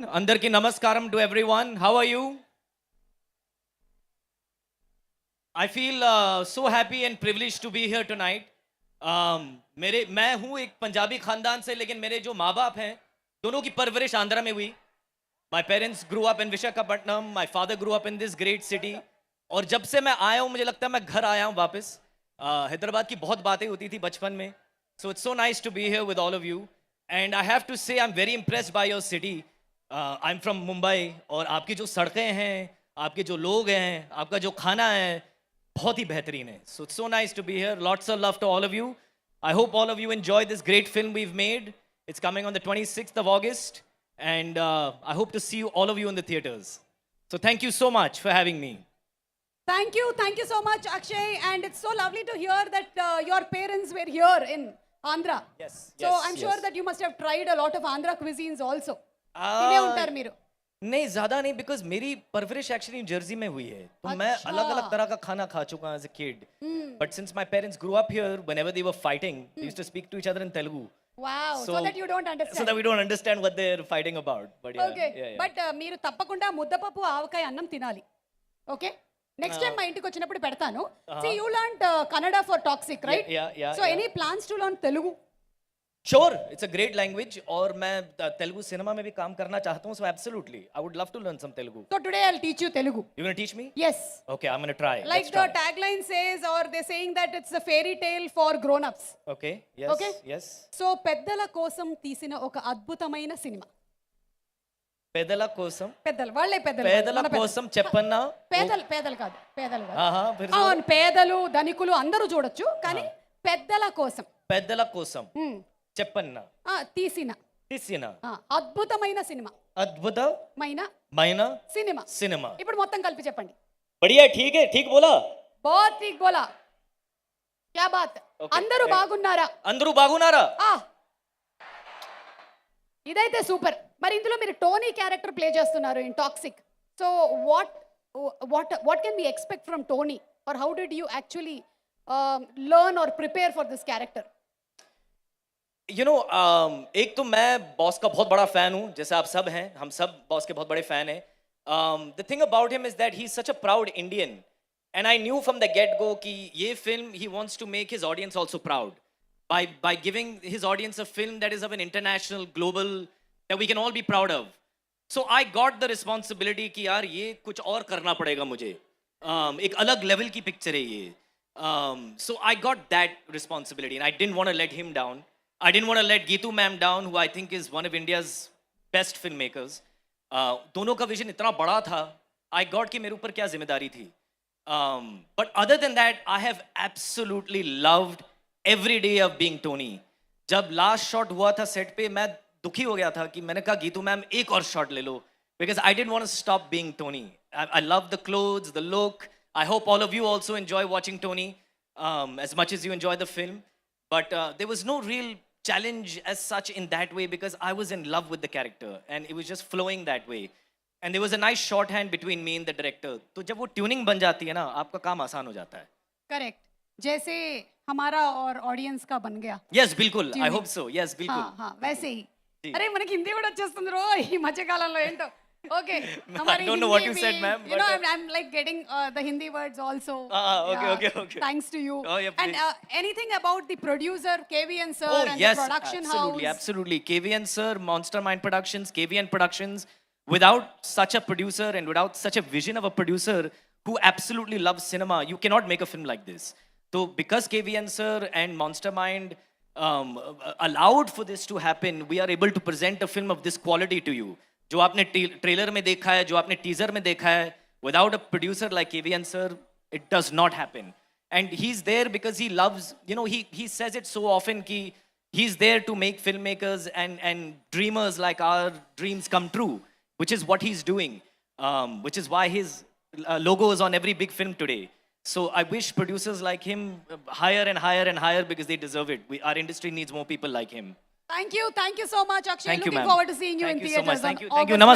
Andarki namaskaram to everyone. How are you? I feel so happy and privileged to be here tonight. मैं हूँ एक पंजाबी खानदान से, लेकिन मेरे जो माँ बाप हैं दोनों की परवरिश आंध्रा में हुई. My parents grew up in Visakhapatnam. My father grew up in this great city. और जब से मैं आया हूँ मुझे लगता है मैं घर आया हूँ वापस. हैदराबाद की बहुत बातें होती थी बचपन में. So it's so nice to be here with all of you. And I have to say I'm very impressed by your city. I'm from Mumbai. और आपकी जो सड़कें हैं, आपके जो लोग हैं, आपका जो खाना है, बहुत ही बेहतरीन है. So it's so nice to be here. Lots of love to all of you. I hope all of you enjoy this great film we've made. It's coming on the 26th of August. And I hope to see you, all of you in the theaters. So thank you so much for having me. Thank you so much, Akshay. And it's so lovely to hear that your parents were here in Andhra. Yes. So yes, I'm sure yes. that you must have tried a lot of Andhra cuisines also. Ah, तिने उंटार Miro. नहीं ज़्यादा नहीं, because मेरी परवरिश actually Jersey में हुई है, तो मैं अच्छा। अलग अलग तरह का खाना खा चुका हूँ as a kid. But since my parents grew up here, whenever they were fighting they used to speak to each other in Telugu. Wow. So that you don't understand. So that we don't understand what they're fighting about. But yeah, Okay. yeah, yeah. But మీరు తప్పకుండా ముద్దపప్పు ఆవకాయ అన్నం తినాలి. Okay next time మా ఇంటికి వచ్చినప్పుడు పెడతాను. See you learned Kannada for toxic, right? Yeah. So any plans to learn Telugu? Sure, it's a great language. और मैं तेलुगु सिनेमा में भी काम करना चाहता हूँ, so absolutely, I would love to learn some Telugu. So today I'll teach you Telugu. You gonna teach me? Yes. Okay, I'm gonna try. Like Let's the try. tagline says, or they're saying that it's a fairy tale for grown-ups. Okay. Yes. Okay. Yes. So పెద్దల కోసం తీసిన ఒక అద్భుతమైన cinema. పేదల కోసం. పెద్దలు వాళ్ళే పెద్దలు. పేదల మన పెద్దలు. కోసం చెప్పన్నా. పేదలు కాదు. फिर అవును పేదలు ధనికులు అందరూ చూడొచ్చు కానీ పెద్దల కోసం. పేదల కోసం చెప్పన్నా. తీసిన అద్భుతమైన సినిమా. అద్భుతమైన సినిమా. ఇప్పుడు మొత్తం కలిపి చెప్పండి. बढ़िया ठीक है, ठीक बोला. बहुत ठीक बोला. क्या बात. అందరూ బాగున్నారా? అందరూ బాగున్నారా? ఇదైతే సూపర్. మరి ఇందులో మీరు టోనీ క్యారెక్టర్ ప్లే చేస్తున్నారు in Toxic. So what can we expect from Tony or how did you actually learn और prepare for this character? You know, एक तो मैं बॉस का बहुत बड़ा फैन हूँ, जैसे आप सब हैं, हम सब बॉस के बहुत बड़े फैन हैं. The thing about him is that he's such a proud Indian, and I knew from the get-go कि ये film he wants to make his audience also proud by giving his audience a film that is of an international, global, that we can all be proud of. So I got the responsibility कि यार ये कुछ और करना पड़ेगा मुझे. एक अलग level की picture है ये. So I got that responsibility, and I didn't want to let him down. I didn't want to let Geetu ma'am down, who I think is one of India's best filmmakers. दोनों का vision इतना बड़ा था, I got कि मेरे ऊपर क्या जिम्मेदारी थी. But other than that, I have absolutely loved every day of being Tony. जब last shot हुआ था set पे, मैं दुखी हो गया था कि मैंने कहा गीतू मैम एक और shot ले लो, because I didn't want to stop being Tony. I love the clothes, the look. I hope all of you also enjoy watching Tony as much as you enjoy the film. But there was no real challenge as such in that way, because I was in love with the character and it was just flowing that way. And there was a nice shorthand between me and the director. तो जब वो tuning बन जाती है ना, आपका काम आसान हो जाता है. करेक्ट. जैसे हमारा और ऑडियंस का बन गया. Yes, बिल्कुल. I hope so. Yes, बिल्कुल. हाँ वैसे ही. अरे మనకి హిందీ కూడా వచ్చేస్తుంది రో ఈ మధ్య కాలంలో ఏంటో. Okay. I don't know what you said, ma'am. You know, I'm like getting the Hindi words also. Okay. Thanks to you. Oh, yeah, and anything about the producer, KVN sir, and yes, the production absolutely. KVN sir, Monster Mind Productions, KVN Productions. Without such a producer and without such a vision of a producer who absolutely loves cinema, you cannot make a film like this. So because KVN sir and Monster Mind allowed for this to happen, we are able to present a film of this quality to you. जो आपने trailer में देखा है, जो आपने teaser में देखा है, without a producer like KVN sir, it does not happen. And he's there because he loves, you know, he says it so often कि he's there to make filmmakers and dreamers like our dreams come true, which is what he's doing, which is why his logo is on every big film today. So I wish producers like him higher and higher and higher, because they deserve it. Our industry needs more people like him. Thank you so much, Akshay. Thank you, Looking ma'am. forward to seeing you Thank in you so theaters. much. on Thank you. August Namaste.